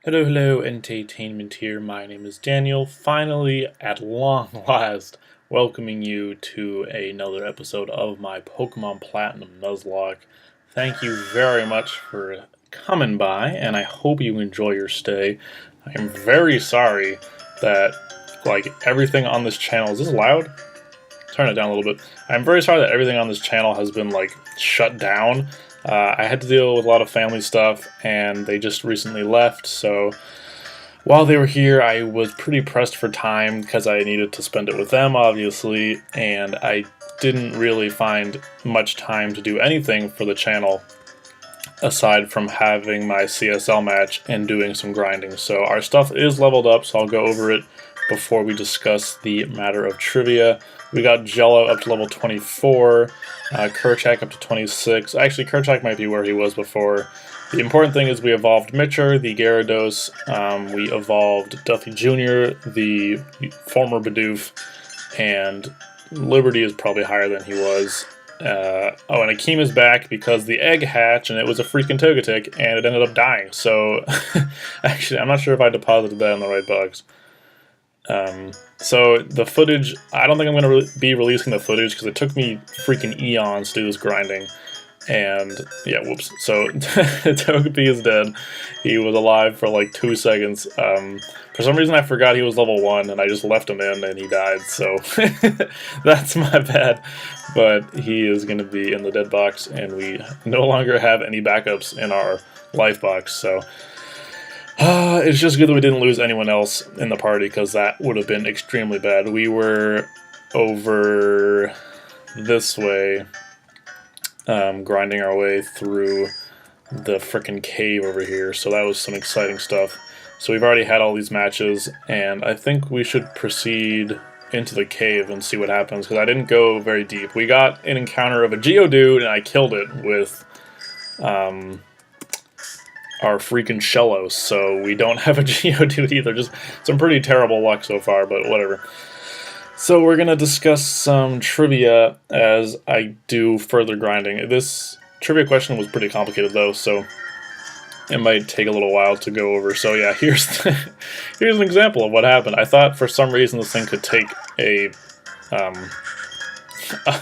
Hello, hello, EnteiTainment here. My name is Daniel. Finally, at long last, welcoming you to another episode of my Pokemon Platinum Nuzlocke. Thank you very much for coming by, and I hope you enjoy your stay. I am very sorry that, everything on this channel... Is this loud? Turn it down a little bit. I'm very sorry that everything on this channel has been, shut down. I had to deal with a lot of family stuff, and they just recently left, so while they were here, I was pretty pressed for time because I needed to spend it with them, obviously, and I didn't really find much time to do anything for the channel aside from having my CSL match and doing some grinding. So our stuff is leveled up, so I'll go over it before we discuss the matter of trivia. We got Jello up to level 24, Kerchak up to 26. Actually, Kerchak might be where he was before. The important thing is we evolved Mitcher, the Gyarados, we evolved Duffy Jr., the former Bidoof, and Liberty is probably higher than he was. And Akima's back because the egg hatched and it was a freaking Togetic and it ended up dying. So, actually, I'm not sure if I deposited that in the right box. So the footage, I don't think I'm going to be releasing the footage because it took me freaking eons to do this grinding. And, yeah, whoops. So, Togepi is dead. He was alive for like 2 seconds. For some reason I forgot he was level 1 and I just left him in and he died, so that's my bad. But he is going to be in the dead box and we no longer have any backups in our life box, so it's just good that we didn't lose anyone else in the party because that would have been extremely bad. We were over this way, grinding our way through the frickin' cave over here, so that was some exciting stuff. So we've already had all these matches, and I think we should proceed into the cave and see what happens, because I didn't go very deep. We got an encounter of a Geodude, and I killed it with our freaking Shellos, so we don't have a Geodude either. Just some pretty terrible luck so far, but whatever. So we're going to discuss some trivia as I do further grinding. This trivia question was pretty complicated, though, so it might take a little while to go over. So yeah, here's an example of what happened. I thought for some reason this thing could take a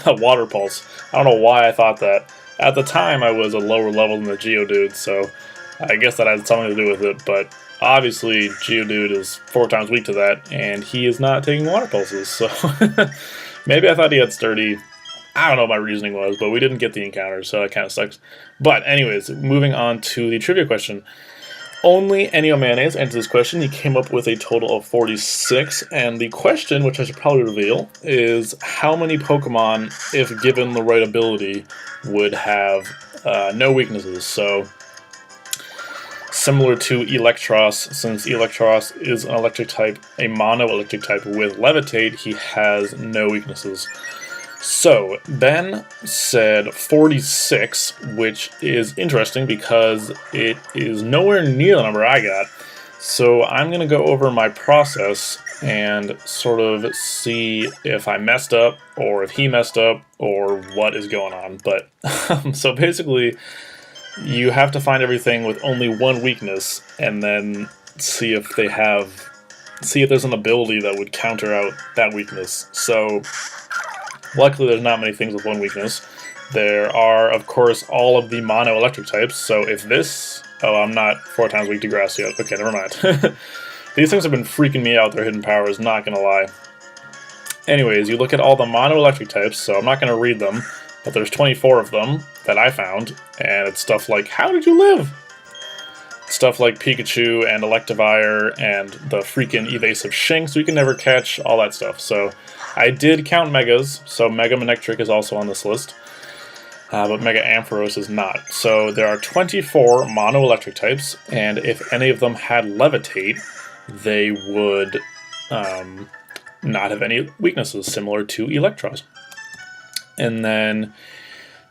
water pulse. I don't know why I thought that. At the time, I was a lower level than the Geodude, so I guess that had something to do with it, but obviously Geodude is 4 times weak to that, and he is not taking water pulses, so maybe I thought he had sturdy. I don't know what my reasoning was, but we didn't get the encounter, so that kind of sucks. But anyways, moving on to the trivia question. Only AnyOmayonnaise answered this question. He came up with a total of 46, and the question, which I should probably reveal, is how many Pokemon, if given the right ability, would have no weaknesses? So, similar to Electros, since Electros is an electric type, a mono-electric type with Levitate, he has no weaknesses. So, Ben said 46, which is interesting because it is nowhere near the number I got. So I'm going to go over my process and sort of see if I messed up, or if he messed up, or what is going on. But, so basically, you have to find everything with only one weakness, and then see if there's an ability that would counter out that weakness. So, luckily, there's not many things with one weakness. There are, of course, all of the mono-electric types, so if this... Oh, I'm not 4 times weak to grass yet. Okay, never mind. These things have been freaking me out, their hidden powers, not gonna lie. Anyways, you look at all the mono-electric types, so I'm not gonna read them, but there's 24 of them that I found, and it's stuff like, how did you live? Stuff like Pikachu and Electivire and the freaking evasive Shinx we can never catch, all that stuff. So I did count Megas, so Mega Manectric is also on this list, but Mega Ampharos is not. So there are 24 mono-electric types, and if any of them had Levitate, they would not have any weaknesses, similar to Electros. And then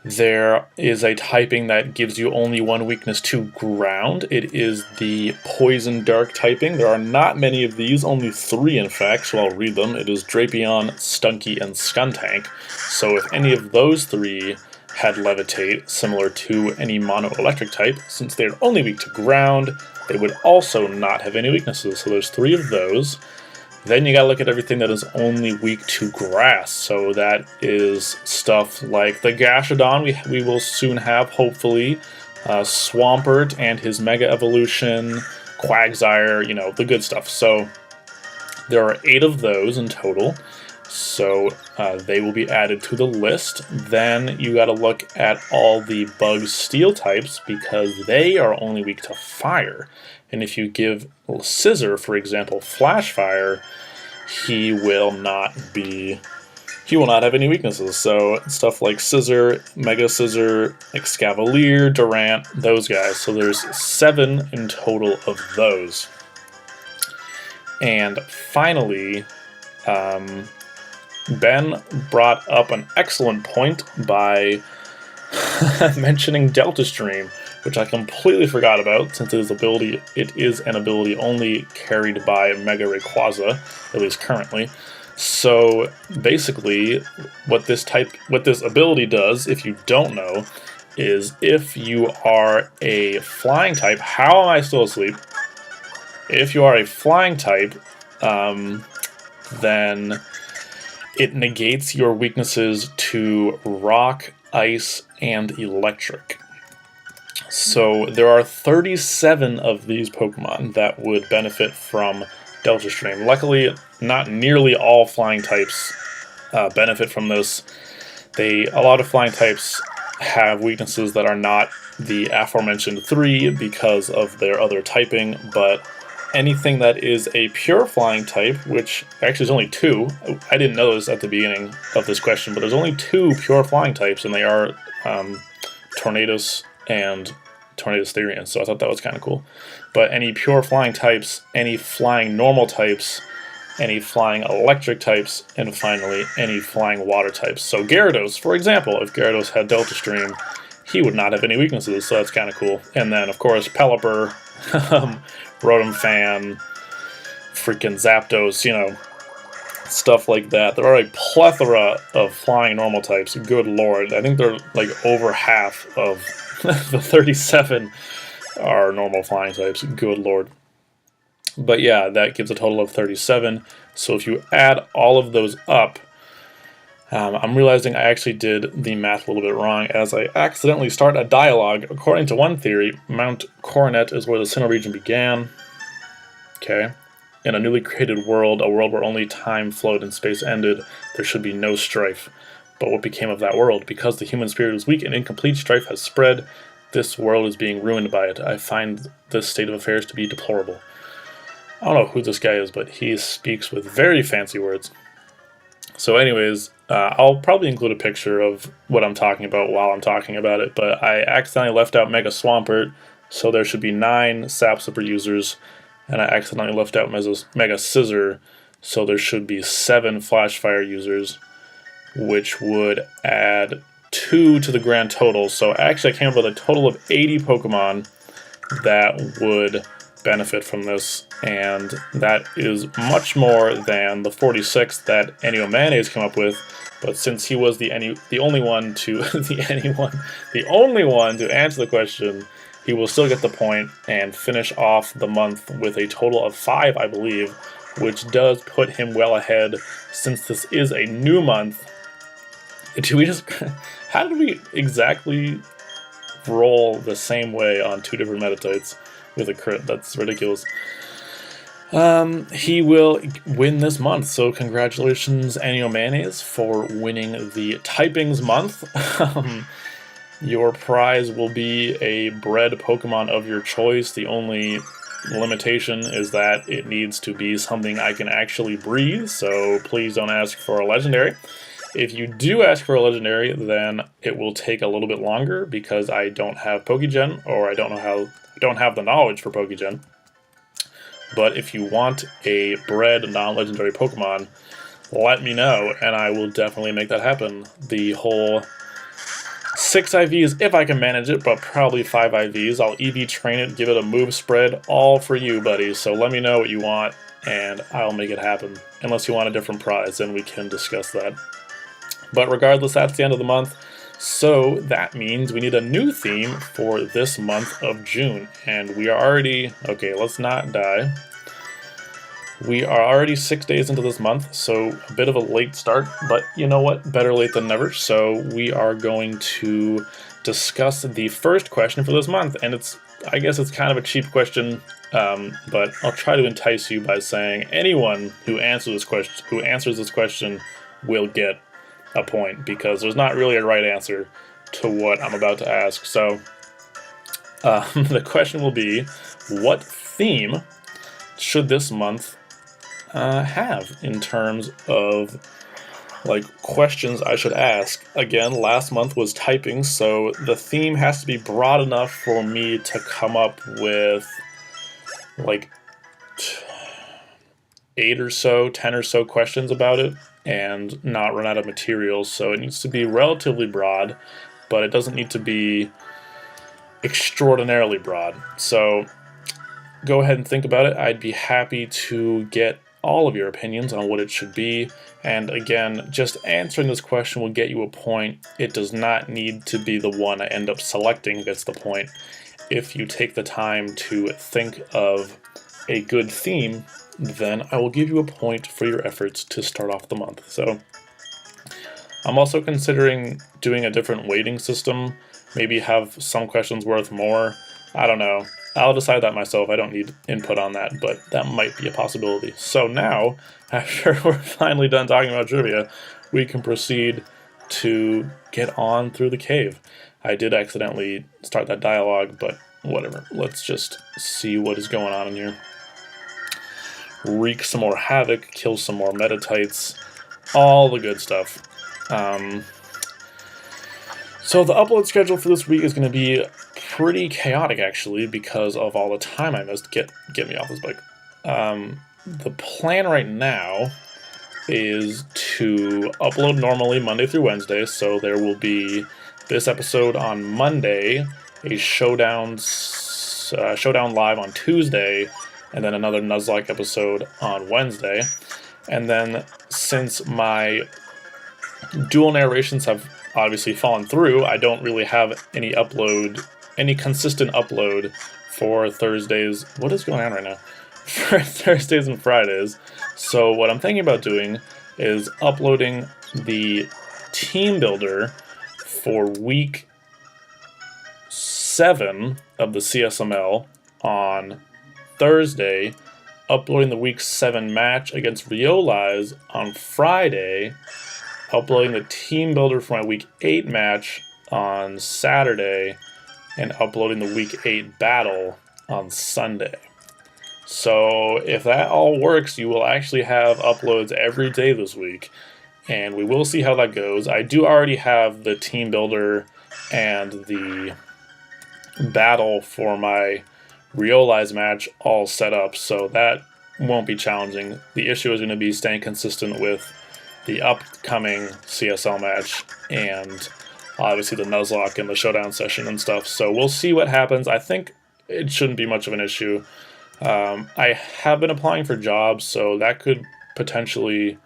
there is a typing that gives you only one weakness to ground. It is the Poison Dark typing. There are not many of these, only 3 in fact, so I'll read them. It is Drapion, Stunky, and Skuntank. So if any of those 3 had Levitate, similar to any mono-electric type. Since they're only weak to ground, they would also not have any weaknesses. So there's 3 of those. Then you gotta look at everything that is only weak to grass. So that is stuff like the Gashadon we will soon have, hopefully. Swampert and his Mega Evolution, Quagsire, you know, the good stuff. So there are 8 of those in total. So they will be added to the list. Then you gotta look at all the Bug Steel types because they are only weak to fire. And if you give Scissor, for example, Flash Fire, he will not have any weaknesses. So stuff like Scissor, Mega Scissor, Excavalier, Durant, those guys. So there's 7 in total of those. And finally, Ben brought up an excellent point by mentioning Delta Stream, which I completely forgot about since it is an ability only carried by Mega Rayquaza, at least currently. So basically, what this ability does, if you don't know, is if you are a flying type, how am I still asleep? If you are a flying type, then it negates your weaknesses to rock, ice, and electric. So there are 37 of these Pokemon that would benefit from Delta Stream. Luckily, not nearly all flying types benefit from this. A lot of flying types have weaknesses that are not the aforementioned 3 because of their other typing, but anything that is a pure flying type, which actually is only 2. I didn't know this at the beginning of this question, but there's only 2 pure flying types, and they are Tornadus and Tornadus Therian, so I thought that was kind of cool. But any pure flying types, any flying normal types, any flying electric types, and finally any flying water types. So Gyarados, for example, if Gyarados had Delta Stream, he would not have any weaknesses, so that's kind of cool. And then, of course, Pelipper, Rotom Fan, freaking Zapdos, you know, stuff like that. There are a plethora of flying normal types, good lord. I think they're like over half of the 37 are normal flying types, good lord. But yeah, that gives a total of 37. So if you add all of those up, I'm realizing I actually did the math a little bit wrong as I accidentally start a dialogue. According to one theory, Mount Coronet is where the Sinnoh region began. Okay. In a newly created world, a world where only time flowed and space ended, there should be no strife. But what became of that world? Because the human spirit is weak and incomplete, strife has spread. This world is being ruined by it. I find this state of affairs to be deplorable. I don't know who this guy is, but he speaks with very fancy words. So anyways, I'll probably include a picture of what I'm talking about while I'm talking about it, but I accidentally left out Mega Swampert, so there should be 9 Sap Super users, and I accidentally left out Mega Scissor, so there should be 7 Flash Fire users, which would add 2 to the grand total. So actually I came up with a total of 80 Pokemon that would benefit from this, and that is much more than the 46 that AnyOmayonnaise came up with. But since he was the only one to answer the question, he will still get the point and finish off the month with a total of 5, I believe, which does put him well ahead. Since this is a new month, how did we exactly roll the same way on 2 different Metatypes with a crit? That's ridiculous. He will win this month, so congratulations, AnyOmayonnaise, for winning the Typings month. Your prize will be a bred Pokemon of your choice. The only limitation is that it needs to be something I can actually breed, so please don't ask for a legendary. If you do ask for a legendary, then it will take a little bit longer because I don't have Pokegen, or I don't have the knowledge for Pokegen. But if you want a bred non-legendary Pokemon, let me know, and I will definitely make that happen. The whole 6 IVs, if I can manage it, but probably 5 IVs. I'll EV train it, give it a move spread, all for you, buddy. So let me know what you want, and I'll make it happen. Unless you want a different prize, then we can discuss that. But regardless, that's the end of the month. So that means we need a new theme for this month of June. And we are already, okay, let's not die. We are already 6 days into this month, so a bit of a late start, but you know what? Better late than never. So we are going to discuss the first question for this month, and I guess it's kind of a cheap question, but I'll try to entice you by saying anyone who answers this question will get a point, because there's not really a right answer to what I'm about to ask. So the question will be, what theme should this month have in terms of like questions I should ask? Again, last month was typing, so the theme has to be broad enough for me to come up with like 10 or so questions about it and not run out of material. So it needs to be relatively broad, but it doesn't need to be extraordinarily broad. So go ahead and think about it. I'd be happy to get all of your opinions on what it should be. And again, just answering this question will get you a point. It does not need to be the one I end up selecting gets the point. If you take the time to think of a good theme, then I will give you a point for your efforts to start off the month. So I'm also considering doing a different weighting system, maybe have some questions worth more. I don't know. I'll decide that myself. I don't need input on that, but that might be a possibility. So now, after we're finally done talking about trivia, we can proceed to get on through the cave. I did accidentally start that dialogue, but whatever. Let's just see what is going on in here. Wreak some more havoc, kill some more metatites, all the good stuff. So the upload schedule for this week is going to be pretty chaotic, actually, because of all the time I missed. Get me off this bike. The plan right now is to upload normally Monday through Wednesday, so there will be this episode on Monday, a showdown live on Tuesday, and then another Nuzlocke episode on Wednesday. And then since my dual narrations have obviously fallen through, I don't really have any consistent upload for Thursdays. What is going on right now? For Thursdays and Fridays. So what I'm thinking about doing is uploading the team builder for week 7 of the CSML on Thursday, uploading the week 7 match against Riolize on Friday, uploading the team builder for my week 8 match on Saturday, and uploading the week 8 battle on Sunday. So if that all works, you will actually have uploads every day this week, and we will see how that goes. I do already have the team builder and the battle for my Riolize match all set up, so that won't be challenging. The issue is going to be staying consistent with the upcoming CSL match and obviously the Nuzlocke and the showdown session and stuff. So we'll see what happens. I think it shouldn't be much of an issue. I have been applying for jobs, so that could potentially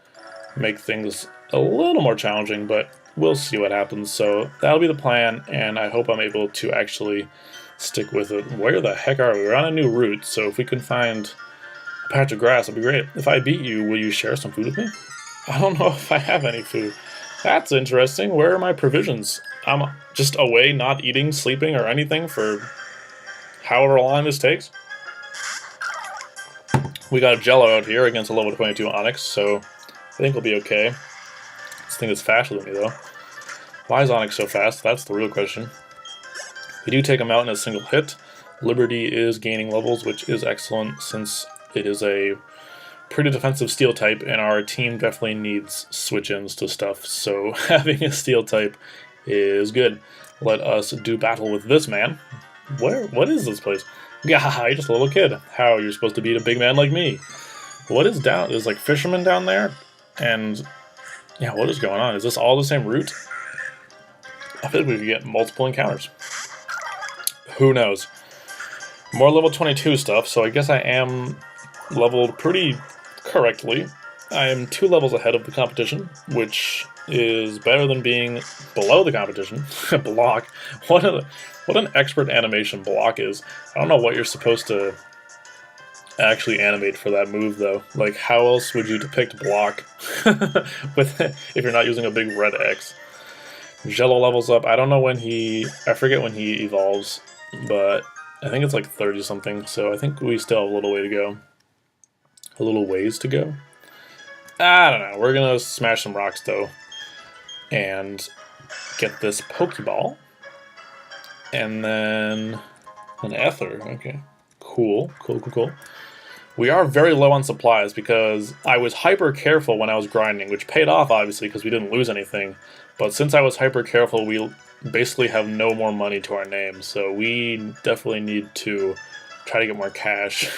make things a little more challenging, but we'll see what happens. So that'll be the plan, and I hope I'm able to actually stick with it. Where the heck are we? We're on a new route, so if we can find a patch of grass, it'd be great. If I beat you, will you share some food with me? I don't know if I have any food. That's interesting. Where are my provisions? I'm just away, not eating, sleeping, or anything for however long this takes. We got a Jello out here against a level 22 Onyx, so I think we'll be okay. This thing is faster than me, though. Why is Onyx so fast? That's the real question. We do take him out in a single hit. Liberty is gaining levels, which is excellent since it is a pretty defensive steel type, and our team definitely needs switch-ins to stuff, so having a steel type is good. Let us do battle with this man. What is this place? Yeah, you're just a little kid. How you're supposed to beat a big man like me? What is down? There's like fishermen down there, and yeah, what is going on? Is this all the same route? I feel like we could get multiple encounters. Who knows? More level 22 stuff, so I guess I am leveled pretty correctly. I am 2 levels ahead of the competition, which is better than being below the competition. Block. What an expert animation block is. I don't know what you're supposed to actually animate for that move, though. Like, how else would you depict block with if you're not using a big red X? Jello levels up. I don't know when I forget when he evolves, but I think it's like 30 something, so I think we still have a little way to go. A little ways to go? I don't know. We're gonna smash some rocks, though, and get this Pokeball. And then an Ether. Okay. Cool. We are very low on supplies because I was hyper careful when I was grinding, which paid off, obviously, because we didn't lose anything. But since I was hyper careful, we basically have no more money to our name, so we definitely need to try to get more cash.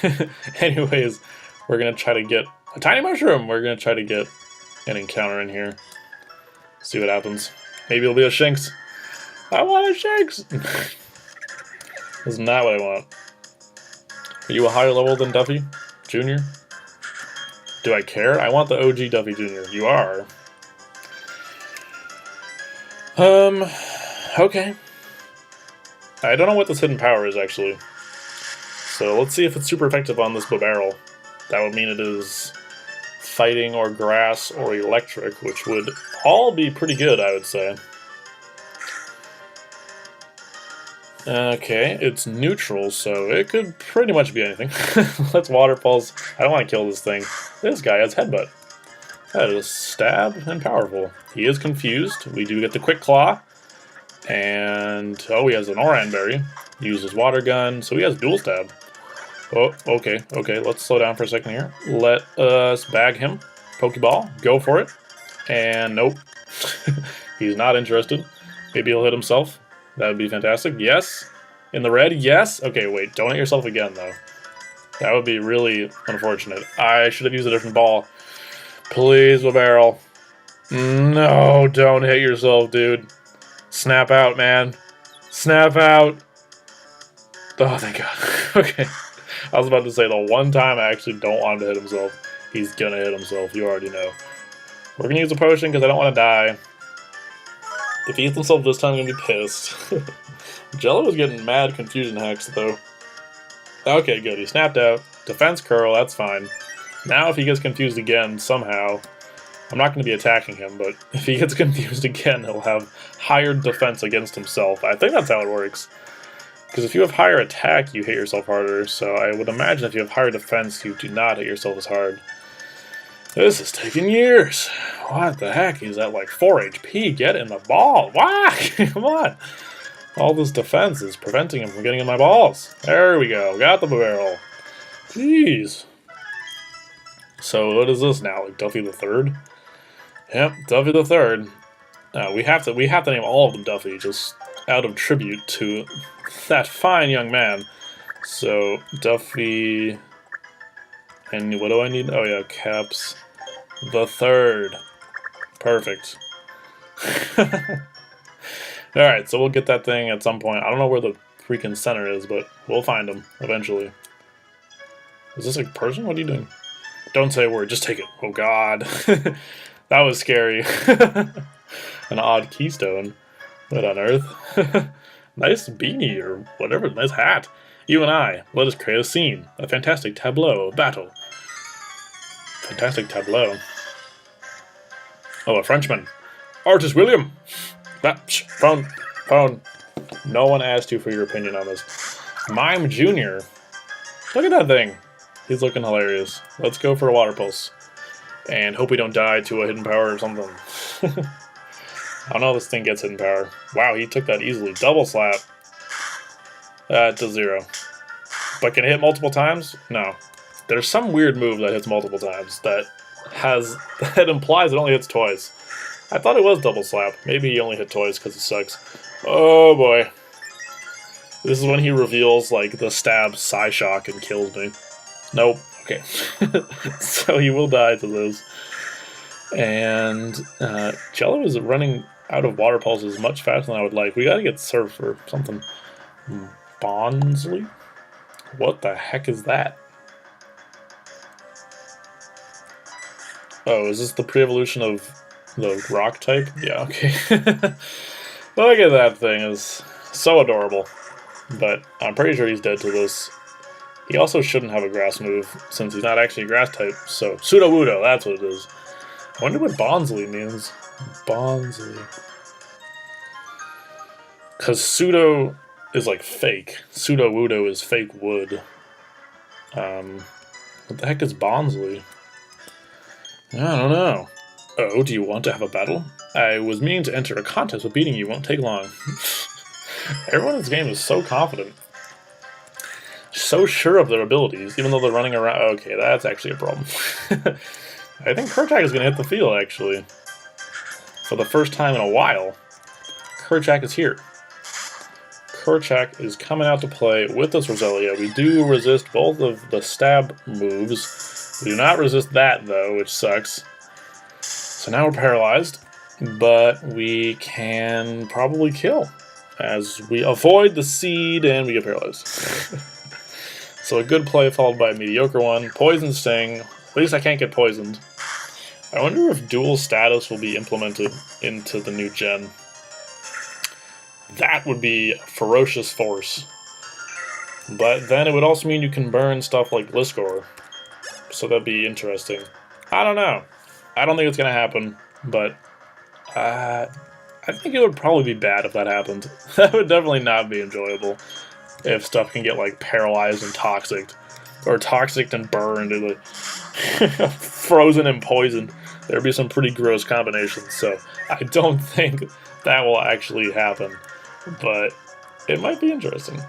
Anyways, we're going to try to get a tiny mushroom. We're going to try to get an encounter in here. See what happens. Maybe it'll be a Shinx. I want a Shinx! That's not what I want. Are you a higher level than Duffy Jr.? Do I care? I want the OG Duffy Jr. You are. Okay. I don't know what this hidden power is, actually. So let's see if it's super effective on this barrel. That would mean it is fighting or grass or electric, which would all be pretty good, I would say. Okay, it's neutral, so it could pretty much be anything. Let's water pulse. I don't want to kill this thing. This guy has headbutt. That is stab and powerful. He is confused. We do get the quick claw. And, oh, he has an Oran berry. He uses water gun, so he has dual stab. Oh, okay, let's slow down for a second here. Let us bag him. Pokeball, go for it. And nope. He's not interested. Maybe he'll hit himself. That would be fantastic. Yes. In the red, yes. Okay, wait, don't hit yourself again, though. That would be really unfortunate. I should have used a different ball. Please, barrel. No, don't hit yourself, dude. Snap out, man. Snap out. Oh, thank God. Okay. I was about to say, the one time I actually don't want him to hit himself, he's gonna hit himself. You already know. We're gonna use a potion because I don't want to die. If he hits himself this time, I'm gonna be pissed. Jello was getting mad confusion hacks, though. Okay, good. He snapped out. Defense curl, that's fine. Now if he gets confused again, somehow, I'm not going to be attacking him, but if he gets confused again, he'll have higher defense against himself. I think that's how it works. Because if you have higher attack, you hit yourself harder, so I would imagine if you have higher defense, you do not hit yourself as hard. This is taking years. What the heck? He's at like 4 HP. Get in the ball. Why? Come on. All this defense is preventing him from getting in my balls. There we go. Got the barrel. Jeez. So what is this now? Like Duffy the Third? Yep, Duffy the Third. We have to name all of them Duffy, just out of tribute to that fine young man. So Duffy, and what do I need? Oh yeah, Caps the Third. Perfect. Alright, so we'll get that thing at some point. I don't know where the freaking center is, but we'll find him eventually. Is this a person? What are you doing? Don't say a word, just take it. Oh god. That was scary. An odd keystone. What on earth? Nice beanie or whatever, nice hat. You and I, let us create a scene. A fantastic tableau of battle. Fantastic tableau. Oh, a Frenchman. Artist William! Phone. No one asked you for your opinion on this. Mime Jr. Look at that thing. He's looking hilarious. Let's go for a water pulse. And hope we don't die to a hidden power or something. I don't know if this thing gets hidden power. Wow, he took that easily. Double slap. To 0. But can it hit multiple times? No. There's some weird move that hits multiple times that implies it only hits twice. I thought it was double slap. Maybe he only hit twice because it sucks. Oh boy. This is when he reveals like the stab Psyshock and kills me. Nope. Okay. So he will die to this. And Jello is running out of water pulses much faster than I would like. We gotta get Surf or something. Bonsley? What the heck is that? Oh, is this the pre-evolution of The rock type? Yeah, okay. Look at that thing. It's so adorable. But I'm pretty sure he's dead to this. He also shouldn't have a grass move, since he's not actually a grass type. So, Sudowoodo, that's what it is. I wonder what Bonsly means. Bonsly. Because Pseudo is like fake. Sudowoodo is fake wood. What the heck is Bonsly? I don't know. Oh, do you want to have a battle? I was meaning to enter a contest, but beating you won't take long. Everyone in this game is so confident. So sure of their abilities, even though they're running around. Okay, that's actually a problem. I think Kerchak is going to hit the field, actually. For the first time in a while. Kerchak is here. Kerchak is coming out to play with this Roselia. We do resist both of the stab moves. We do not resist that, though, which sucks. So now we're paralyzed, but we can probably kill, as we avoid the seed and we get paralyzed. So a good play followed by a mediocre one. Poison Sting. At least I can't get poisoned. I wonder if dual status will be implemented into the new gen. That would be a ferocious force. But then it would also mean you can burn stuff like Gliscor. So that'd be interesting. I don't know. I don't think it's going to happen, but I think it would probably be bad if that happened. That would definitely not be enjoyable if stuff can get like paralyzed and toxic. Or toxic and burned, or like frozen and poisoned. There'd be some pretty gross combinations, so I don't think that will actually happen. But it might be interesting.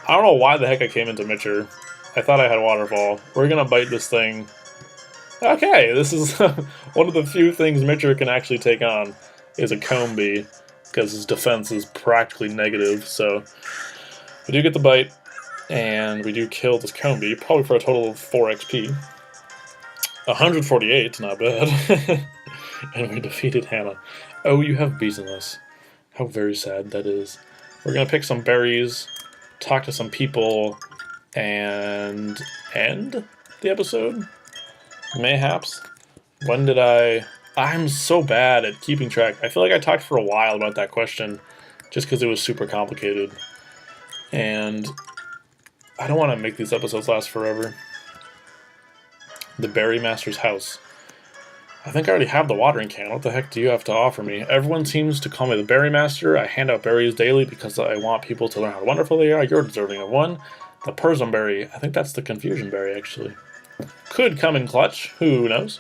I don't know why the heck I came into Mitcher. I thought I had Waterfall. We're gonna bite this thing. Okay, this is one of the few things Mitcher can actually take on is a Combee, because his defense is practically negative, so we do get the bite, and we do kill this Combee, probably for a total of 4 XP. 148, not bad. And we defeated Hannah. Oh, you have bees in this. How very sad that is. We're gonna pick some berries, talk to some people, and end the episode? Mayhaps. When did I'm so bad at keeping track. I feel like I talked for a while about that question, just because it was super complicated. And I don't want to make these episodes last forever. The Berry Master's house. I think I already have the watering can. What the heck do you have to offer me? Everyone seems to call me the Berry Master. I hand out berries daily because I want people to learn how wonderful they are. You're deserving of one. The Persian Berry. I think that's the Confusion Berry, actually. Could come in clutch. Who knows?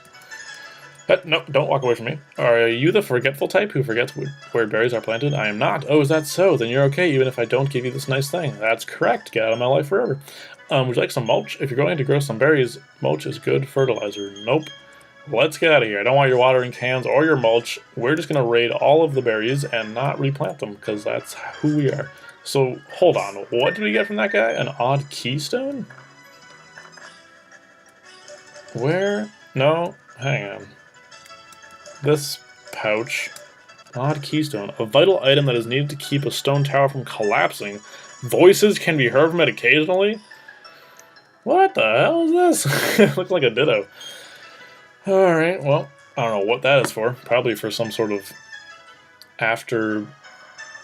But no, don't walk away from me. Are you the forgetful type who forgets where berries are planted? I am not. Oh, is that so? Then you're okay, even if I don't give you this nice thing. That's correct. Get out of my life forever. Would you like some mulch? If you're going to grow some berries, mulch is good fertilizer. Nope. Let's get out of here. I don't want your watering cans or your mulch. We're just going to raid all of the berries and not replant them, because that's who we are. So, hold on. What did we get from that guy? An odd keystone? Where? No. Hang on. This pouch. Odd keystone. A vital item that is needed to keep a stone tower from collapsing. Voices can be heard from it occasionally? What the hell is this? It looks like a ditto. Alright, well, I don't know what that is for. Probably for some sort of after...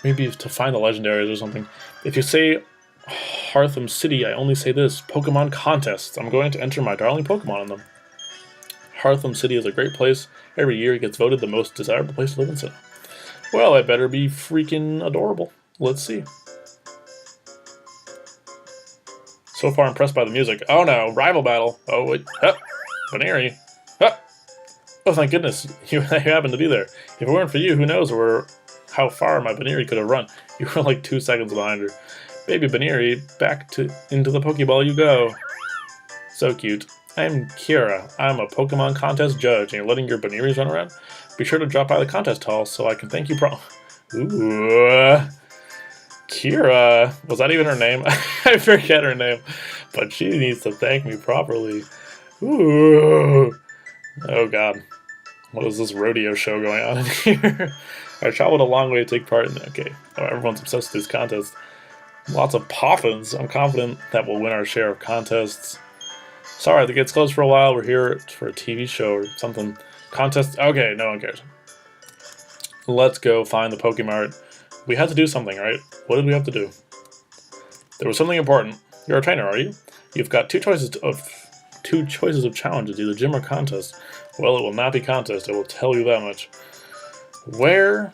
Maybe to find the legendaries or something. If you say Heartham City, I only say this. Pokemon contests. I'm going to enter my darling Pokemon in them. Heartham City is a great place. Every year it gets voted the most desirable place to live in Sinnoh. Well, I better be freaking adorable. Let's see. So far impressed by the music. Oh no, rival battle. Oh wait. Baneri. Oh, thank goodness you happened to be there. If it weren't for you, who knows how far my Baneri could have run. You were like 2 seconds behind her. Baby Baneri, into the Pokeball you go. So cute. I'm Kira. I'm a Pokemon contest judge, and you're letting your Baneris run around? Be sure to drop by the contest hall so I can thank you Ooh. Kira. Was that even her name? I forget her name. But she needs to thank me properly. Ooh. Oh god. What is this rodeo show going on in here? I traveled a long way to take part in it. Okay. Oh, everyone's obsessed with these contests. Lots of poffins. I'm confident that we'll win our share of contests. Sorry, the gate's closed for a while. We're here for a TV show or something. Contest. Okay, no one cares. let's go find the Pokemart. We had to do something, right? What did we have to do? There was something important. You're a trainer, are you? You've got two choices of challenges, either gym or contest. Well, it will not be contest, I will tell you that much. Where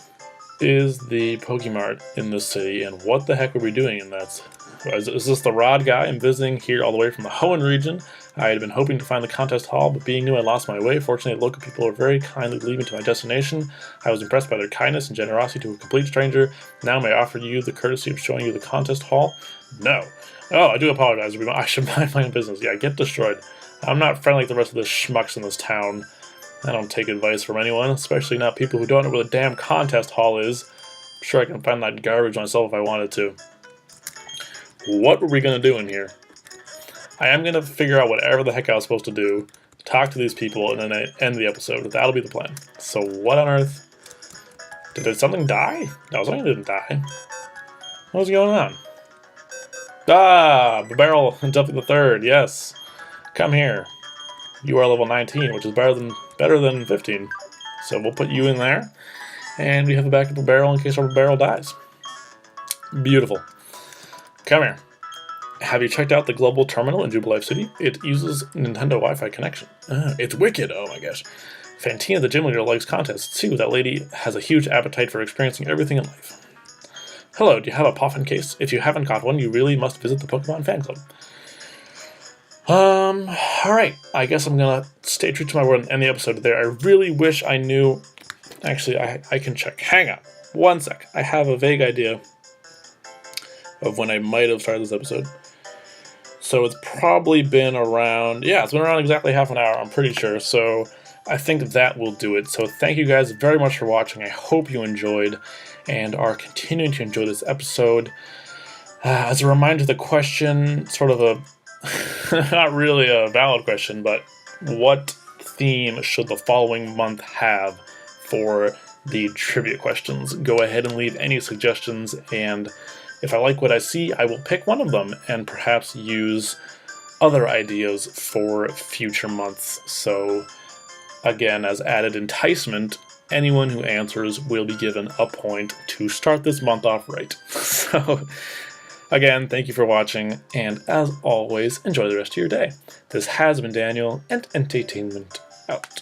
is the Pokemart in this city, and what the heck are we doing in that? Is this the Rod guy? I'm visiting here all the way from the Hoenn region. I had been hoping to find the contest hall, but being new I lost my way. Fortunately, local people were very kindly leading me to my destination. I was impressed by their kindness and generosity to a complete stranger. Now may I offer you the courtesy of showing you the contest hall? No. Oh, I do apologize. I should mind my own business. Yeah, get destroyed. I'm not friendly like the rest of the schmucks in this town. I don't take advice from anyone, especially not people who don't know where the damn contest hall is. I'm sure I can find that garbage myself if I wanted to. What were we going to do in here? I am going to figure out whatever the heck I was supposed to do, talk to these people, and then I end the episode. That'll be the plan. So what on earth? Did something die? No, something didn't die. What was going on? Ah, Barrel and Duffy the Third, yes. Come here. You are level 19, which is better than 15. So we'll put you in there, and we have a backup barrel in case our barrel dies. Beautiful. Come here. Have you checked out the global terminal in Jubilife City? It uses Nintendo Wi-Fi connection. It's wicked, oh my gosh. Fantina, the gym leader, likes contests too. That lady has a huge appetite for experiencing everything in life. Hello, do you have a Poffin case? If you haven't got one, you really must visit the Pokemon fan club. Alright. I guess I'm gonna stay true to my word and end the episode there. I really wish I knew... Actually, I can check. Hang on. One sec. I have a vague idea of when I might have started this episode. So it's probably been around... Yeah, it's been around exactly half an hour, I'm pretty sure. So I think that will do it. So thank you guys very much for watching. I hope you enjoyed and are continuing to enjoy this episode. As a reminder, the question, sort of a... not really a valid question, but what theme should the following month have for the trivia questions? Go ahead and leave any suggestions, and if I like what I see, I will pick one of them and perhaps use other ideas for future months. So, again, as added enticement, anyone who answers will be given a point to start this month off right. So, again, thank you for watching, and as always, enjoy the rest of your day. This has been Daniel, and EnteiTainment out.